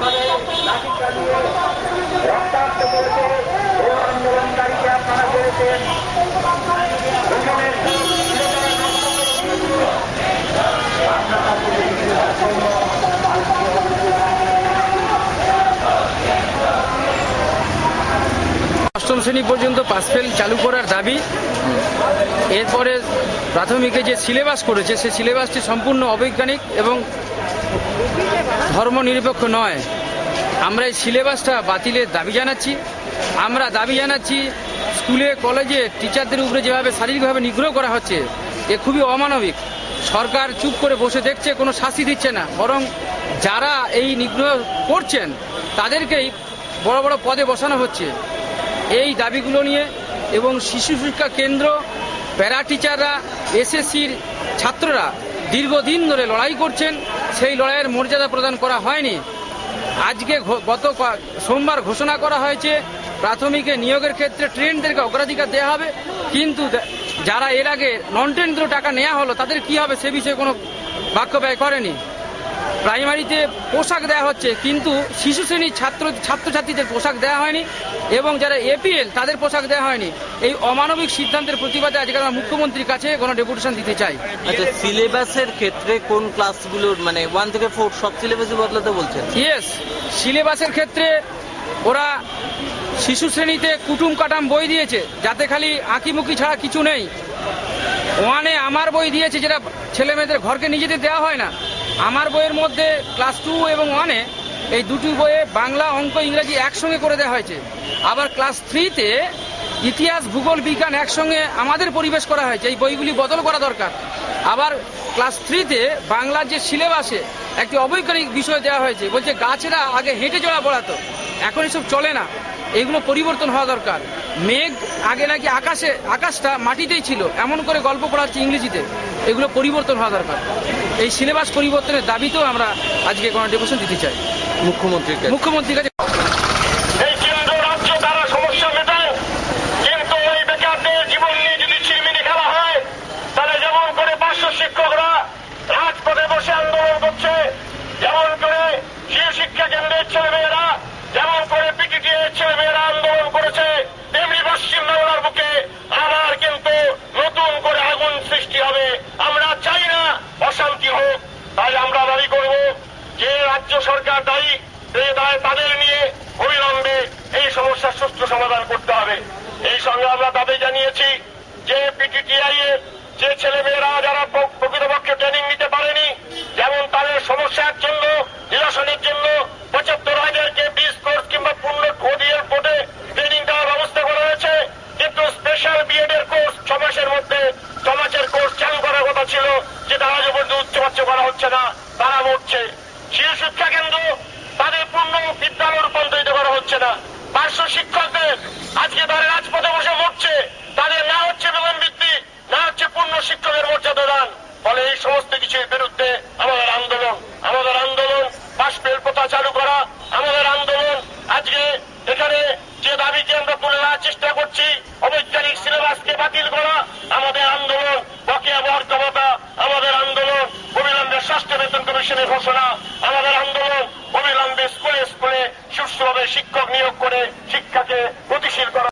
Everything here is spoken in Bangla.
অষ্টম শ্রেণী পর্যন্ত পাস ফেল চালু করার দাবি। এরপরে প্রাথমিকে যে সিলেবাস করেছে সেই সিলেবাসটি সম্পূর্ণ অবৈজ্ঞানিক এবং ধর্মনিরপেক্ষ নয়। আমরা এই সিলেবাসটা বাতিলের দাবি জানাচ্ছি। আমরা দাবি জানাচ্ছি স্কুলে কলেজে টিচারদের উপরে যেভাবে শারীরিকভাবে নিগ্রহ করা হচ্ছে এ খুবই অমানবিক। সরকার চুপ করে বসে দেখছে, কোনো শাস্তি দিচ্ছে না, বরং যারা এই নিগ্রহ করছেন তাদেরকেই বড় বড় পদে বসানো হচ্ছে। এই দাবিগুলো নিয়ে এবং শিশু শিক্ষা কেন্দ্র, প্যারা টিচাররা, এসএসসির ছাত্ররা দীর্ঘদিন ধরে লড়াই করছেন, সেই লড়াইয়ের মর্যাদা প্রদান করা হয়নি। আজকে গত সোমবার ঘোষণা করা হয়েছে প্রাথমিকে নিয়োগের ক্ষেত্রে ট্রেনদেরকে অগ্রাধিকার দেওয়া হবে, কিন্তু যারা এর আগে নন ট্রেনদেরও টাকা নেওয়া হলো তাদের কি হবে সে বিষয়ে কোনো বাক্য ব্যয় করেনি। প্রাইমারিতে পোশাক দেওয়া হচ্ছে কিন্তু শিশু শ্রেণীর ছাত্রছাত্রীদের পোশাক দেওয়া হয়নি এবং যারা এপিএল তাদের পোশাক দেওয়া হয়নি। এই অমানবিক সিদ্ধান্তের প্রতিবাদে আজকে আমরা মুখ্যমন্ত্রীর কাছে কোনো ডেপুটেশন দিতে চাই। আচ্ছা, সিলেবাসের ক্ষেত্রে কোন ক্লাসগুলোর মানে 1 থেকে 4 সব সিলেবাসই বদলাতে বলছেন? ইয়েস, সিলেবাসের ক্ষেত্রে ওরা শিশু শ্রেণীতে কুটুম কাটাম বই দিয়েছে যাতে খালি আঁকিমুখি ছাড়া কিছু নেই। ওয়ানে আমার বই দিয়েছে যেটা ছেলে মেয়েদের ঘরকে নিজেদের দেওয়া হয় না। আমার বইয়ের মধ্যে ক্লাস 2 এবং 1-এ এই দুটি বইয়ে বাংলা, অঙ্ক, ইংরেজি একসঙ্গে করে দেওয়া হয়েছে। আবার ক্লাস 3-তে ইতিহাস, ভূগোল, বিজ্ঞান একসঙ্গে আমাদের পরিবেশ করা হয়েছে। এই বইগুলি বদল করা দরকার। আবার ক্লাস 3-তে বাংলার যে সিলেবাসে একটি অবৈজ্ঞানিক বিষয় দেওয়া হয়েছে, বলছে গাছেরা আগে হেঁটে চলা পড়াতো, এখন এসব চলে না। এগুলো পরিবর্তন হওয়া দরকার। মেঘ আগে নাকি আকাশটা মাটিতেই ছিল, এমন করে গল্প পড়াচ্ছে ইংরেজিতে। এগুলো পরিবর্তন হওয়া দরকার। এই সিলেবাস পরিবর্তনের দাবিতেও আমরা আজকে কোনো ডেপুটেশন দিতে চাই মুখ্যমন্ত্রীর কাছে। শিক্ষকরা রাজপথে বসে আন্দোলন করছে, যেমন করে শিশু শিক্ষা কেন্দ্রের ছেলেমেয়েরা, যেমন করে পিটিটি এর ছেলেমেয়েরা আন্দোলন করেছে, তেমনি পশ্চিম বাংলার বুকে আবার কিন্তু নতুন করে আগুন সৃষ্টি হবে। আমরা চাই না অশান্তি হোক। তাই আমরা দাবি করব যে রাজ্য সরকার দায়ী, তাদের নিয়ে অবিলম্বে এই সমস্যার সুষ্ঠু সমাধান করতে হবে। এই সঙ্গে আমরা দাবি জানিয়েছি যে পিটিটিআই এর যে ছেলেমেয়েরা যারা প্রকৃতপক্ষে ট্রেনিং নিতে পারেনি, যেমন তাদের সমস্যার জন্য নিরসনের জন্য 75,000-কে 20 কোর্স কিংবা পূর্ণ ওডিএল বোর্ডে ট্রেনিং দেওয়ার ব্যবস্থা করা হয়েছে। কিন্তু স্পেশাল বিএড এর কোর্স 6 মাসের মধ্যে 6 মাসের কোর্স চালু করার কথা ছিল, যেটা আজ পর্যন্ত উচ্চবাচ্য করা হচ্ছে না, তারা মরছে। শিশু শিক্ষা কেন্দ্র তাদের পূর্ণ বিদ্যালয়ে রূপান্তরিত করা হচ্ছে না। পার্শ্ব শিক্ষকদের আজকে তারা রাজপথে বসে মরছে, তাদের না হচ্ছে বেতন বৃদ্ধি, না হচ্ছে পূর্ণ শিক্ষকের মর্যাদা দান। ফলে এই সমস্ত কিছুর বিরুদ্ধে আমাদের আন্দোলন পাস ফেল প্রথা চালু করা আমাদের আন্দোলন। আজকে এখানে যে দাবিকে আমরা তুলে নেওয়ার চেষ্টা করছি, অবৈজ্ঞানিক সিলেবাসকে বাতিল করা আমাদের আন্দোলন, বকেয়া বহাল ভাতা আমাদের আন্দোলন, অবিলম্বে ষষ্ঠ বেতন কমিশনের ঘোষণা আমাদের আন্দোলন, অবিলম্বে স্কুলে সুষ্ঠুভাবে শিক্ষক নিয়োগ করে শিক্ষাকে